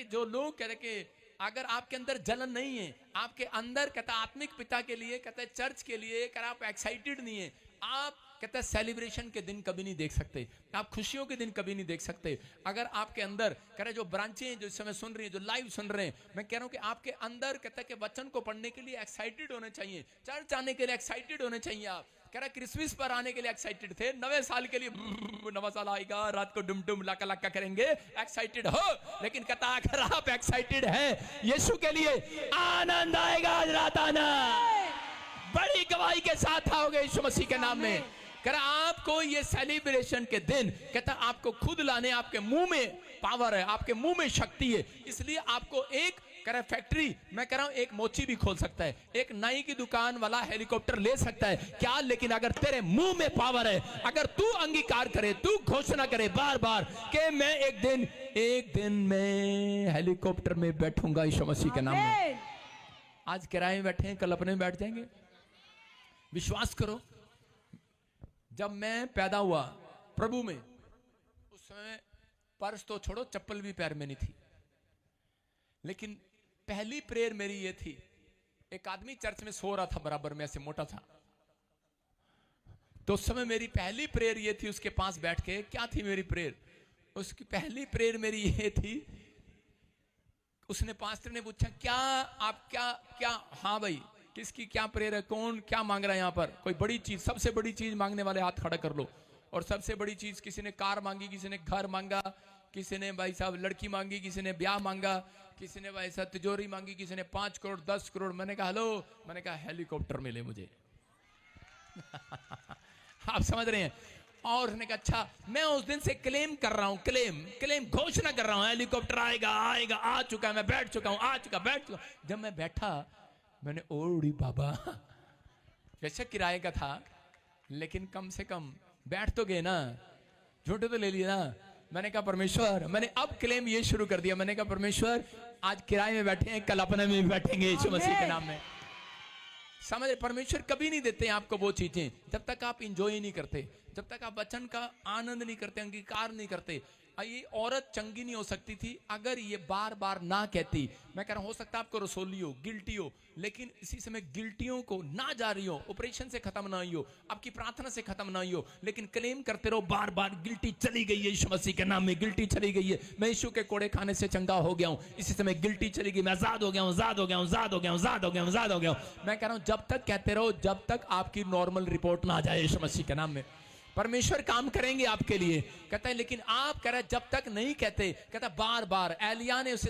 कि जो लोग कह रहे कि अगर आपके अंदर जलन नहीं है, आपके अंदर कहता आत्मिक पिता के लिए, कहता है चर्च के लिए, अगर आप एक्साइटेड नहीं है, आप कहता है सेलिब्रेशन के दिन कभी नहीं देख सकते, आप खुशियों के दिन कभी नहीं देख सकते। अगर आपके अंदर कह रहे जो ब्रांचें हैं जो इस समय सुन रही हैं, जो लाइव सुन रहे हैं, मैं कह रहा हूं कि आपके अंदर कहता है कि वचन को पढ़ने के लिए एक्साइटेड होने चाहिए, चर्च आने के लिए एक्साइटेड होने चाहिए। आप कह रहा क्रिसमस पर आने के लिए एक्साइटेड थे, नवे साल के लिए नवा साल आएगा, रात को डुम डुम लाका लाका करेंगे, एक्साइटेड हो। लेकिन कहता अगर आप एक्साइटेड हैं यीशु के लिए, आनंद आएगा आज रात, आना बड़ी गवाही के साथ आओगे यीशु मसीह के नाम में। कह रहा आपको ये सेलिब्रेशन के दिन कहता आपको खुद लाने, आपके मुंह में पावर है, आपके मुंह में शक्ति है, इसलिए आपको एक कह रहा फैक्ट्री, मैं कह रहा हूं एक मोची भी खोल सकता है, एक नाई की दुकान वाला हेलीकॉप्टर ले सकता है क्या, लेकिन अगर तेरे मुंह में पावर है, अगर तू अंगीकार करे, तू घोषणा करे बार बार कि मैं एक दिन मैं हेलीकॉप्टर में बैठूंगा यीशु मसीह के नाम में। आज किराए में बैठे हैं, कल अपने में बैठ जाएंगे। विश्वास करो, जब मैं पैदा हुआ प्रभु में, उस समय पर्स तो छोड़ो, चप्पल भी पैर में नहीं थी, लेकिन पहली प्रेयर मेरी ये थी, एक आदमी चर्च में सो रहा था बराबर में, ऐसे मोटा था, तो उस समय मेरी पहली प्रेयर ये थी, उसके पास बैठ के, क्या थी मेरी प्रेयर, उसकी पहली प्रेयर मेरी ये थी, उसने पास्टर ने पूछा क्या आप क्या हाँ भाई किसकी क्या प्रेयर है, कौन क्या मांग रहा है यहाँ पर, कोई बड़ी चीज, सबसे बड़ी चीज मांगने वाले हाथ खड़ा कर लो। और सबसे बड़ी चीज, किसी ने कार मांगी, किसी ने घर मांगा, किसी ने भाई साहब लड़की मांगी, किसी ने ब्याह मांगा, किसी ने भाई साहब तिजोरी मांगी, किसी ने 5 करोड़ 10 करोड़। मैंने कहा हेलो, मैंने कहा हेलीकॉप्टर मिले मुझे। आप समझ रहे हैं। और उसने कहा अच्छा, मैं उस दिन से क्लेम कर रहा हूं, क्लेम घोषणा कर रहा हूं, हेलीकॉप्टर आएगा, आ चुका है, मैं बैठ चुका हूं, बैठ चुका। जब मैं बैठा, मैंने ओड़ी बाबा, वैसे किराए का था लेकिन कम से कम बैठ तो गए ना, झूठे तो ले लिए ना। मैंने कहा परमेश्वर, मैंने अब क्लेम ये शुरू कर दिया, मैंने कहा परमेश्वर आज किराए में बैठे हैं, कल अपने में भी बैठेंगे यीशु मसीह के नाम में। समझ, परमेश्वर कभी नहीं देते आपको वो चीजें जब तक आप इंजॉय नहीं करते, जब तक आप वचन का आनंद नहीं करते, अंगीकार नहीं करते। ये औरत चंगी नहीं हो सकती थी अगर ये बार बार ना कहती। मैं कह रहा हूं हो सकता है आपको रसोली हो, गिल्टी हो, लेकिन इसी समय गिल्टियों को ना जा रही हो, ऑपरेशन से खत्म ना हुई हो, आपकी प्रार्थना से खत्म ना हुई हो, लेकिन क्लेम करते रहो बार बार, गिल्टी चली गई है यीशु मसीह के नाम में, गिल्टी चली गई है, मैं यीशु के कोड़े खाने से चंगा हो गया हूं, इसी समय गिल्टी चली गई, मैं आजाद हो गया हूं, आजाद हो गया हूं, आजाद हो गया हूं, आजाद हो गया हूं, आजाद हो गया हूं। मैं कह रहा हूं जब तक कहते रहो, जब तक आपकी नॉर्मल रिपोर्ट ना आ जाए यीशु मसीह के नाम में, परमेश्वर काम करेंगे आपके लिए। कहता है लेकिन आप कह रहे जब तक नहीं कहते, कहता बार बार एलिया ने उसे